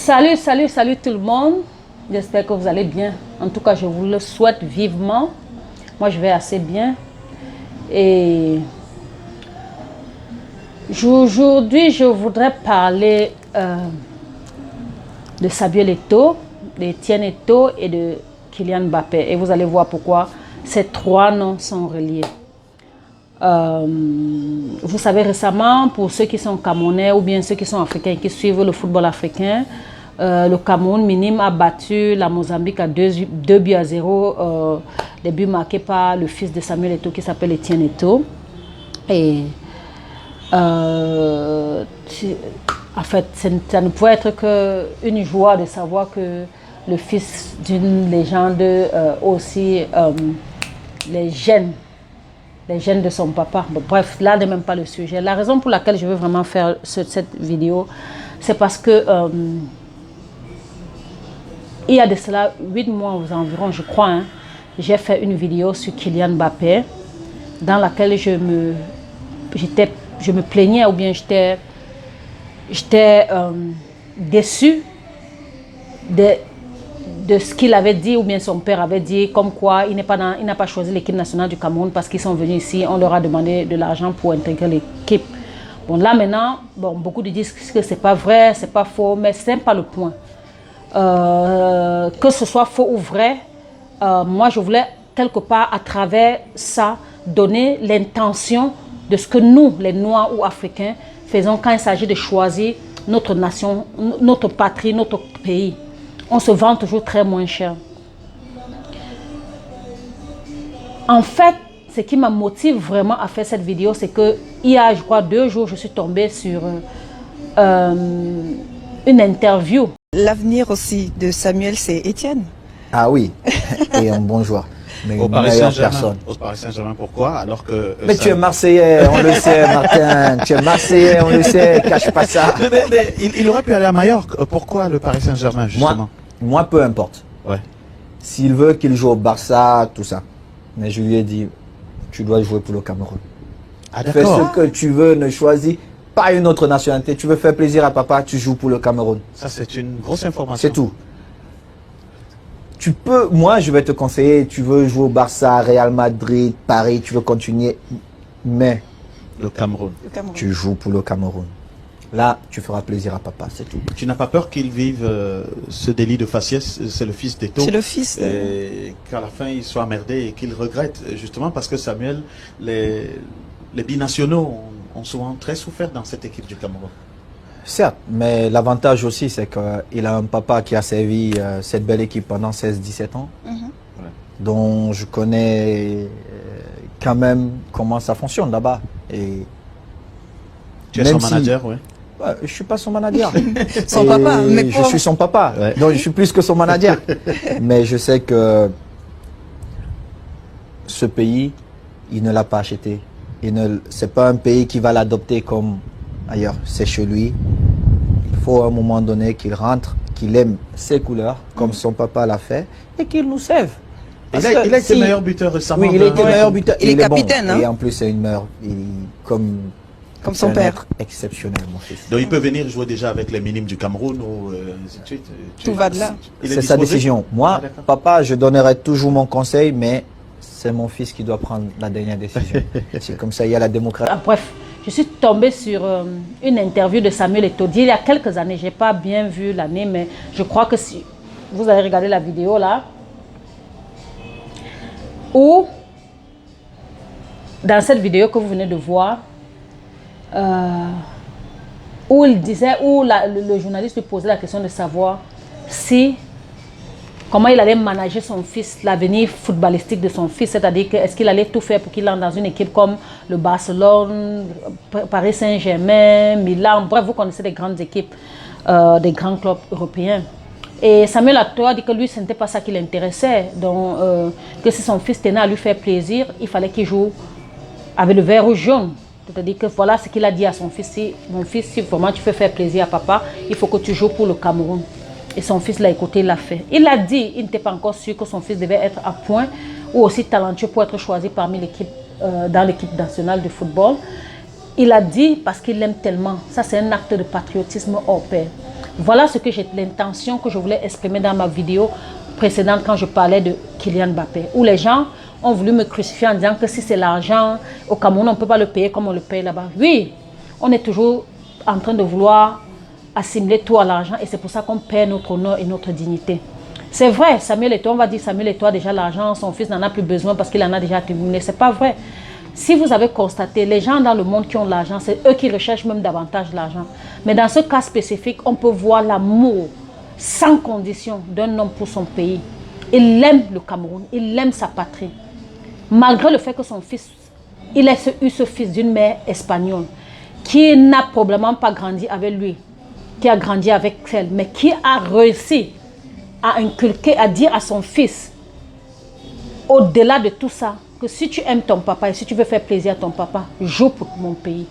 Salut tout le monde. J'espère que vous allez bien. En tout cas, je vous le souhaite vivement. Moi, je vais assez bien. Et aujourd'hui, je voudrais parler de Samuel Eto'o, d'Etienne Eto'o et de Kylian Mbappé. Et vous allez voir pourquoi ces trois noms sont reliés. Vous savez, récemment, pour ceux qui sont camerounais ou bien ceux qui sont africains qui suivent le football africain, le Cameroun minime a battu la Mozambique à 2-0, des buts marqués par le fils de Samuel Eto'o qui s'appelle Etienne Eto'o. Et en fait, ça ne pouvait être qu'une joie de savoir que le fils d'une légende aussi les gènes de son papa. Bon, bref, là n'est même pas le sujet. La raison pour laquelle je veux vraiment faire cette vidéo, c'est parce que il y a de cela 8 mois environ, je crois, hein, j'ai fait une vidéo sur Kylian Mbappé dans laquelle je me plaignais ou bien j'étais déçue de ce qu'il avait dit ou bien son père avait dit, comme quoi il n'a pas choisi l'équipe nationale du Cameroun parce qu'ils sont venus ici, on leur a demandé de l'argent pour intégrer l'équipe. Bon, là maintenant, beaucoup disent que c'est pas vrai, c'est pas faux, mais ce n'est pas le point. Que ce soit faux ou vrai, moi je voulais quelque part à travers ça donner l'intention de ce que nous, les Noirs ou Africains, faisons quand il s'agit de choisir notre nation, notre patrie, notre pays. On se vend toujours très moins cher. En fait, ce qui m'a motivé vraiment à faire cette vidéo, c'est que il y a, je crois, 2 jours, je suis tombée sur une interview. L'avenir aussi de Samuel, c'est Etienne. Ah oui, et un bon joueur. Mais au Paris Saint-Germain. Au Paris Saint-Germain, pourquoi? Alors que mais tu es Marseillais, on le sait, Martin. Tu es Marseillais, on le sait, cache pas ça. Mais il aurait pu aller à Majorque. Pourquoi le Paris Saint-Germain, justement? Moi, peu importe. Ouais. S'il veut qu'il joue au Barça, tout ça. Mais je lui ai dit, tu dois jouer pour le Cameroun. Ah, fais ce que tu veux, ne choisis pas une autre nationalité. Tu veux faire plaisir à papa, tu joues pour le Cameroun. Ça, c'est une grosse information. C'est tout. Tu peux, moi, je vais te conseiller, tu veux jouer au Barça, Real Madrid, Paris, tu veux continuer, mais le Cameroun. Tu joues pour le Cameroun. Là, tu feras plaisir à papa, c'est tout. Tu n'as pas peur qu'il vive ce délit de faciès? C'est le fils d'Eto'o. C'est le fils. Et qu'à la fin, il soit emmerdé et qu'il regrette, justement parce que Samuel, les binationaux ont souvent très souffert dans cette équipe du Cameroun. Certes, mais l'avantage aussi, c'est qu'il a un papa qui a servi cette belle équipe pendant 16-17 ans, dont je connais quand même comment ça fonctionne là-bas. Et tu es son manager, oui. Ouais, je ne suis pas son manager. Son papa, mais je suis son papa, ouais. Donc je suis plus que son manager. Mais je sais que ce pays, il ne l'a pas acheté. Ce n'est pas un pays qui va l'adopter comme ailleurs, c'est chez lui. Il faut à un moment donné qu'il rentre, qu'il aime ses couleurs, comme son papa l'a fait, et qu'il nous serve. Il a été meilleur buteur récemment. Oui, il a été meilleur buteur. Il est capitaine. Bon. Hein? Et en plus, c'est une meilleure. Comme son père. Exceptionnel, mon fils. Donc il peut venir jouer déjà avec les minimes du Cameroun ou ainsi de suite. Tout va de là. C'est sa décision. Moi, papa, je donnerai toujours mon conseil, mais c'est mon fils qui doit prendre la dernière décision. C'est comme ça, il y a la démocratie. Bref, je suis tombée sur une interview de Samuel Eto'o il y a quelques années. Je n'ai pas bien vu l'année, mais je crois que si vous avez regardé la vidéo là, où dans cette vidéo que vous venez de voir, où il disait, où le journaliste lui posait la question de savoir comment il allait manager son fils, l'avenir footballistique de son fils, c'est-à-dire est-ce qu'il allait tout faire pour qu'il entre dans une équipe comme le Barcelone, Paris Saint-Germain, Milan, bref, vous connaissez les grandes équipes, des grands clubs européens. Et Samuel Eto'o a dit que lui, ce n'était pas ça qui l'intéressait, donc que si son fils tenait à lui faire plaisir, il fallait qu'il joue avec le vert ou jaune. C'est-à-dire que voilà ce qu'il a dit à son fils, mon fils, si vraiment tu veux faire plaisir à papa, il faut que tu joues pour le Cameroun. Et son fils l'a écouté, il l'a fait. Il a dit, il n'était pas encore sûr que son fils devait être à point ou aussi talentueux pour être choisi parmi l'équipe, dans l'équipe nationale de football. Il a dit parce qu'il l'aime tellement. Ça, c'est un acte de patriotisme hors pair. Voilà ce que j'ai l'intention que je voulais exprimer dans ma vidéo précédente quand je parlais de Kylian Mbappé, où les gens ont voulu me crucifier en disant que si c'est l'argent, au Cameroun, on ne peut pas le payer comme on le paye là-bas. Oui, on est toujours en train de vouloir assimiler tout à l'argent et c'est pour ça qu'on perd notre honneur et notre dignité. C'est vrai, Samuel Eto'o, on va dire Samuel Eto'o a déjà l'argent, son fils n'en a plus besoin parce qu'il en a déjà terminé. C'est pas vrai. Si vous avez constaté, les gens dans le monde qui ont l'argent, c'est eux qui recherchent même davantage l'argent. Mais dans ce cas spécifique, on peut voir l'amour sans condition d'un homme pour son pays. Il aime le Cameroun, il aime sa patrie. Malgré le fait que son fils, il a eu ce fils d'une mère espagnole qui n'a probablement pas grandi avec lui, qui a grandi avec elle, mais qui a réussi à inculquer, à dire à son fils, au-delà de tout ça, que si tu aimes ton papa et si tu veux faire plaisir à ton papa, joue pour mon pays.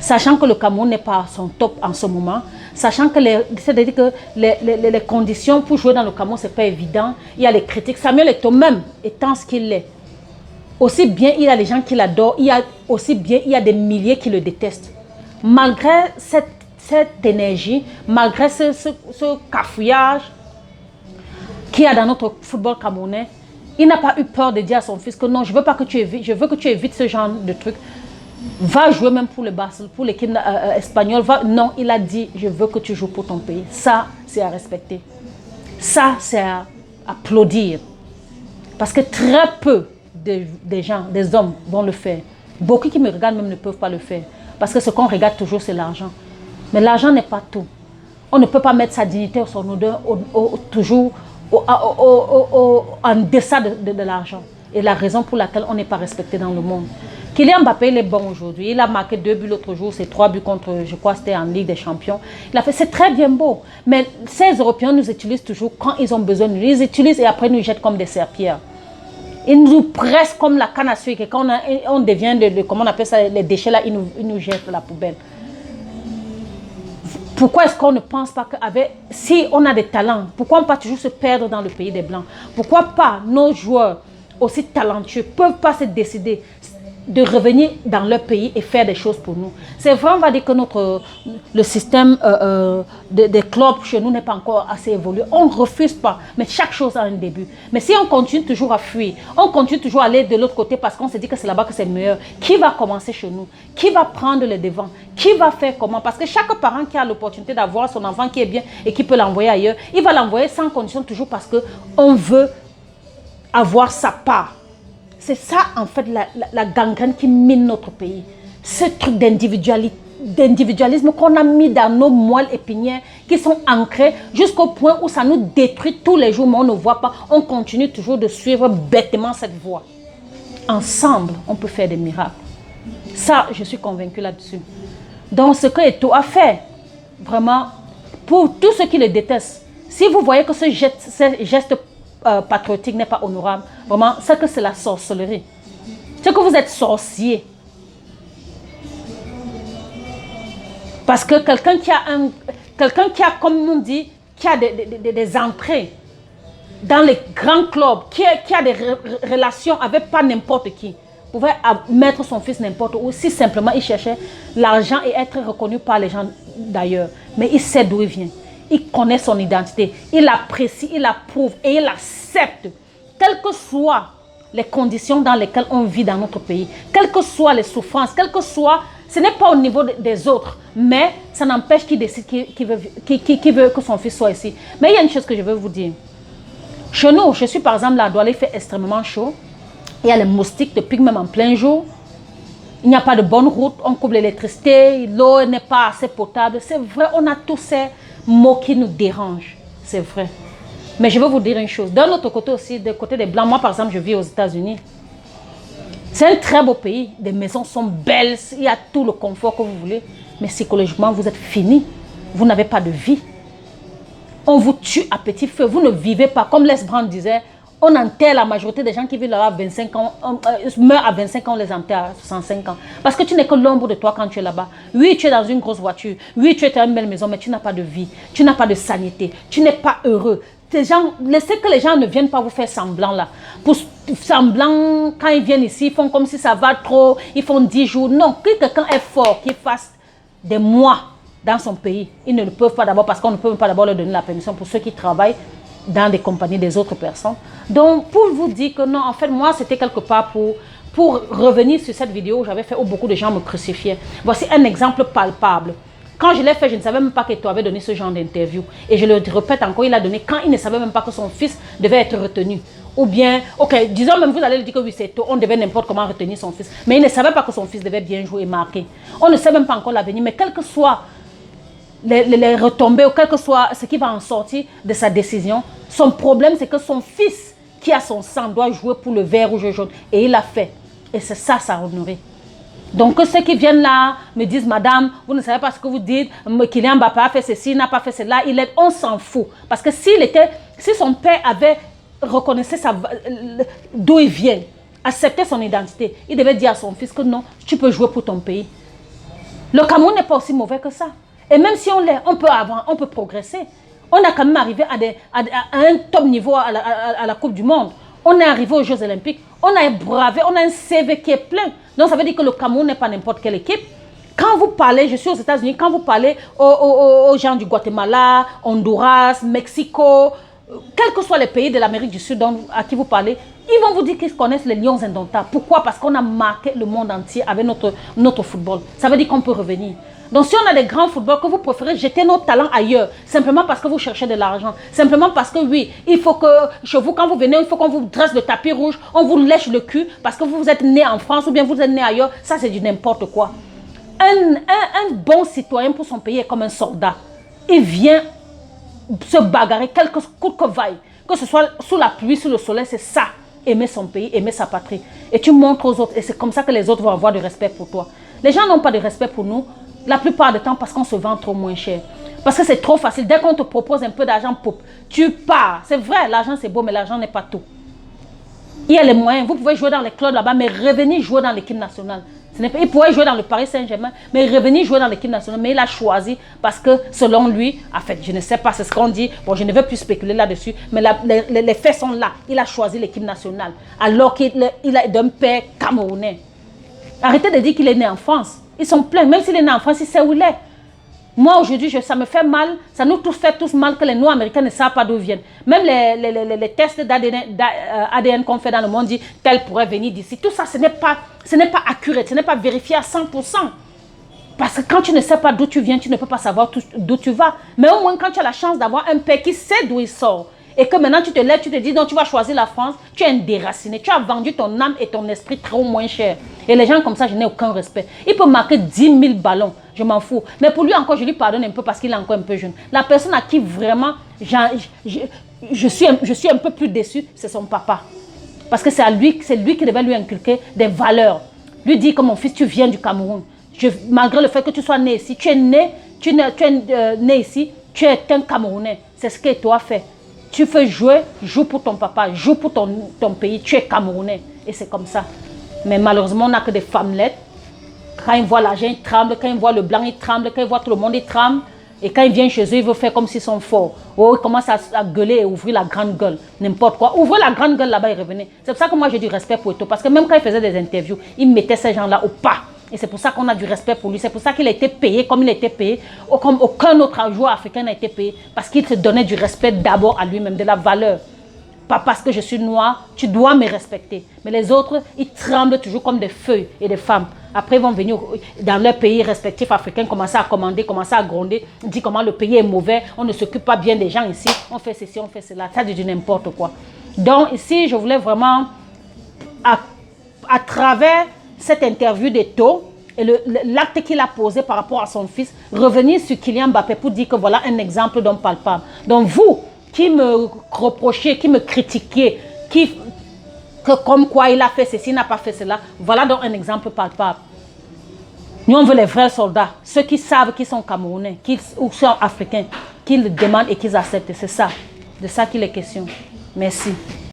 Sachant que le Cameroun n'est pas à son top en ce moment, sachant que c'est-à-dire que les conditions pour jouer dans le Cameroun, ce n'est pas évident. Il y a les critiques. Samuel Eto'o même étant ce qu'il est. Aussi bien il y a les gens qui l'adorent, il y a aussi bien il y a des milliers qui le détestent. Malgré cette énergie, malgré ce cafouillage qu'il y a dans notre football camerounais, il n'a pas eu peur de dire à son fils que non, je veux pas que tu évites, je veux que tu évites ce genre de trucs. Va jouer même pour le Barcelone, pour l'équipe espagnole. Non, il a dit, je veux que tu joues pour ton pays. Ça, c'est à respecter. Ça, c'est à applaudir. Parce que très peu des gens, des hommes vont le faire. Beaucoup qui me regardent même ne peuvent pas le faire. Parce que ce qu'on regarde toujours, c'est l'argent. Mais l'argent n'est pas tout. On ne peut pas mettre sa dignité ou son odeur toujours en deçà de l'argent. Et la raison pour laquelle on n'est pas respecté dans le monde. Kylian Mbappé, il est bon aujourd'hui. Il a marqué 2 buts l'autre jour, c'est 3 buts contre, je crois, c'était en Ligue des Champions. Il a fait, c'est très bien beau. Mais ces Européens nous utilisent toujours quand ils ont besoin de nous. Ils utilisent et après nous jettent comme des serpillères. Ils nous pressent comme la canne à sucre. Et quand on devient, comment on appelle ça, les déchets là, ils nous jettent à la poubelle. Pourquoi est-ce qu'on ne pense pas qu'avec, si on a des talents, pourquoi ne pas toujours se perdre dans le pays des Blancs? Pourquoi pas nos joueurs aussi talentueux ne peuvent pas se décider de revenir dans leur pays et faire des choses pour nous? C'est vrai, on va dire que le système des clubs chez nous n'est pas encore assez évolué. On ne refuse pas, mais chaque chose a un début. Mais si on continue toujours à fuir, on continue toujours à aller de l'autre côté parce qu'on se dit que c'est là-bas que c'est meilleur, qui va commencer chez nous? Qui va prendre le devant? Qui va faire comment? Parce que chaque parent qui a l'opportunité d'avoir son enfant qui est bien et qui peut l'envoyer ailleurs, il va l'envoyer sans condition toujours parce qu'on veut avoir sa part. C'est ça, en fait, la gangrène qui mine notre pays. Ce truc d'individualisme qu'on a mis dans nos moelles épinières, qui sont ancrés jusqu'au point où ça nous détruit tous les jours, mais on ne voit pas. On continue toujours de suivre bêtement cette voie. Ensemble, on peut faire des miracles. Ça, je suis convaincue là-dessus. Donc, ce que Eto'o a fait, vraiment, pour tous ceux qui le détestent, si vous voyez que ce geste patriotique n'est pas honorable, vraiment, c'est que c'est la sorcellerie. C'est que vous êtes sorcier. Parce que quelqu'un qui a, comme on dit, qui a des entrées dans les grands clubs, qui a des relations avec pas n'importe qui, pouvait mettre son fils n'importe où, si simplement il cherchait l'argent et être reconnu par les gens d'ailleurs. Mais il sait d'où il vient. Il connaît son identité, il l'apprécie, il l'approuve et il l'accepte. Quelles que soient les conditions dans lesquelles on vit dans notre pays, quelles que soient les souffrances, quelles que soient, ce n'est pas au niveau des autres, mais ça n'empêche qu'il décide qu'il veut que son fils soit ici. Mais il y a une chose que je veux vous dire. Chez nous, je suis par exemple là à Douala, il fait extrêmement chaud. Il y a les moustiques de pique même en plein jour. Il n'y a pas de bonne route, on coupe l'électricité, l'eau n'est pas assez potable. C'est vrai, on a tous ces mots qui nous dérangent. C'est vrai. Mais je veux vous dire une chose. D'un autre côté aussi, du côté des Blancs, moi par exemple, je vis aux États-Unis. C'est un très beau pays. Les maisons sont belles, il y a tout le confort que vous voulez. Mais psychologiquement, vous êtes fini. Vous n'avez pas de vie. On vous tue à petit feu. Vous ne vivez pas. Comme Les Brown disait, on enterre la majorité des gens qui vivent là à 25 ans, meurent à 25 ans, on les enterre à 65 ans. Parce que tu n'es que l'ombre de toi quand tu es là-bas. Oui, tu es dans une grosse voiture. Oui, tu es dans une belle maison, mais tu n'as pas de vie. Tu n'as pas de sanité. Tu n'es pas heureux. Ces gens, laissez que les gens ne viennent pas vous faire semblant là. Pour semblant, quand ils viennent ici, ils font comme si ça va trop. Ils font 10 jours. Non, que quelqu'un est fort, qu'il fasse des mois dans son pays. Ils ne le peuvent pas d'abord parce qu'on ne peut pas d'abord leur donner la permission pour ceux qui travaillent dans des compagnies des autres personnes. Donc, pour vous dire que non, en fait, moi, c'était quelque part pour revenir sur cette vidéo, j'avais fait où beaucoup de gens me crucifiaient. Voici un exemple palpable. Quand je l'ai fait, je ne savais même pas que tu avais donné ce genre d'interview. Et je le répète encore, il a donné quand il ne savait même pas que son fils devait être retenu. Ou bien, ok, disons même, vous allez lui dire que oui, c'est tôt, on devait n'importe comment retenir son fils. Mais il ne savait pas que son fils devait bien jouer et marquer. On ne sait même pas encore l'avenir, mais quel que soit les retombées ou quel que soit ce qui va en sortir de sa décision, son problème c'est que son fils qui a son sang doit jouer pour le vert, rouge et jaune. Et il l'a fait. Et c'est ça, ça a honoré. Donc que ceux qui viennent là me disent, madame, vous ne savez pas ce que vous dites, Kylian Mbappé a fait ceci, n'a pas fait cela, on s'en fout. Parce que si son père avait reconnu d'où il vient, accepté son identité, il devait dire à son fils que non, tu peux jouer pour ton pays. Le Cameroun n'est pas aussi mauvais que ça. Et même si on l'est, on peut progresser. On a quand même arrivé à un top niveau à la Coupe du Monde. On est arrivé aux Jeux Olympiques. On a bravé, on a un CV qui est plein. Donc ça veut dire que le Cameroun n'est pas n'importe quelle équipe. Quand vous parlez, je suis aux États-Unis, quand vous parlez aux gens du Guatemala, Honduras, Mexico, quels que soient les pays de l'Amérique du Sud à qui vous parlez, ils vont vous dire qu'ils connaissent les lions indomptables. Pourquoi? Parce qu'on a marqué le monde entier avec notre football. Ça veut dire qu'on peut revenir. Donc si on a des grands footballs, que vous préférez jeter nos talents ailleurs, simplement parce que vous cherchez de l'argent, simplement parce que oui, il faut que chez vous, quand vous venez, il faut qu'on vous dresse le tapis rouge, on vous lèche le cul parce que vous êtes né en France ou bien vous êtes né ailleurs, ça c'est du n'importe quoi. Un bon citoyen pour son pays est comme un soldat. Il vient se bagarrer, quelque coup que vaille, que ce soit sous la pluie, sous le soleil, c'est ça, aimer son pays, aimer sa patrie. Et tu montres aux autres, et c'est comme ça que les autres vont avoir du respect pour toi. Les gens n'ont pas de respect pour nous, la plupart du temps parce qu'on se vend trop moins cher. Parce que c'est trop facile. Dès qu'on te propose un peu d'argent, tu pars. C'est vrai, l'argent c'est beau, mais l'argent n'est pas tout. Il y a les moyens. Vous pouvez jouer dans les clubs là-bas, mais revenir jouer dans l'équipe nationale. Il pourrait jouer dans le Paris Saint-Germain, mais revenir jouer dans l'équipe nationale. Mais il a choisi parce que selon lui, en fait, je ne sais pas, c'est ce qu'on dit. Bon, je ne veux plus spéculer là-dessus, mais les faits sont là. Il a choisi l'équipe nationale alors qu'il est d'un père camerounais. Arrêtez de dire qu'il est né en France. Ils sont pleins. Même s'il est né en France, il sait où il est. Moi, aujourd'hui, ça me fait mal. Ça nous fait tous mal que les Noirs-Américains ne savent pas d'où viennent. Même les tests d'ADN qu'on fait dans le monde disent qu'elle pourrait venir d'ici. Tout ça, ce n'est pas accurate, ce n'est pas vérifié à 100%. Parce que quand tu ne sais pas d'où tu viens, tu ne peux pas savoir d'où tu vas. Mais au moins, quand tu as la chance d'avoir un père qui sait d'où il sort, et que maintenant tu te lèves, tu te dis non, tu vas choisir la France, tu es un déraciné, tu as vendu ton âme et ton esprit trop moins cher. Et les gens comme ça, je n'ai aucun respect. Il peut marquer 10 000 ballons, je m'en fous. Mais pour lui encore, je lui pardonne un peu parce qu'il est encore un peu jeune. La personne à qui vraiment je suis un peu plus déçu, c'est son papa. Parce que c'est lui qui devait lui inculquer des valeurs. Lui dire que mon fils, tu viens du Cameroun. Malgré le fait que tu sois né ici, tu es né ici, tu es un Camerounais. C'est ce que toi fait. Tu veux jouer, joue pour ton papa, joue pour ton pays, tu es Camerounais. Et c'est comme ça. Mais malheureusement, on n'a que des femmelettes. Quand ils voient l'argent, ils tremblent. Quand ils voient le blanc, ils tremblent. Quand ils voient tout le monde, ils tremblent. Et quand ils viennent chez eux, ils veulent faire comme s'ils sont forts. Oh, ils commencent à gueuler et ouvrir la grande gueule. N'importe quoi. Ouvrez la grande gueule là-bas et revenez. C'est pour ça que moi, j'ai du respect pour Eto'o. Parce que même quand il faisait des interviews, il mettait ces gens-là au pas. Et c'est pour ça qu'on a du respect pour lui. C'est pour ça qu'il a été payé comme il a été payé, comme aucun autre joueur africain n'a été payé. Parce qu'il se donnait du respect d'abord à lui-même, de la valeur. Pas parce que je suis noir, tu dois me respecter. Mais les autres, ils tremblent toujours comme des feuilles et des femmes. Après, ils vont venir dans leur pays respectif africain, commencer à commander, commencer à gronder, dire comment le pays est mauvais, on ne s'occupe pas bien des gens ici, on fait ceci, on fait cela. Ça dit n'importe quoi. Donc ici, je voulais vraiment, à travers cette interview d'Eto'o et l'acte qu'il a posé par rapport à son fils, revenir sur Kylian Mbappé pour dire que voilà un exemple d'homme palpable. Donc vous, qui me reprochez, qui me critiquez, que comme quoi il a fait ceci, il n'a pas fait cela, voilà donc un exemple palpable. Nous, on veut les vrais soldats, ceux qui savent qu'ils sont Camerounais, ou sont africains, qu'ils demandent et qu'ils acceptent. C'est ça, de ça qu'il est question. Merci.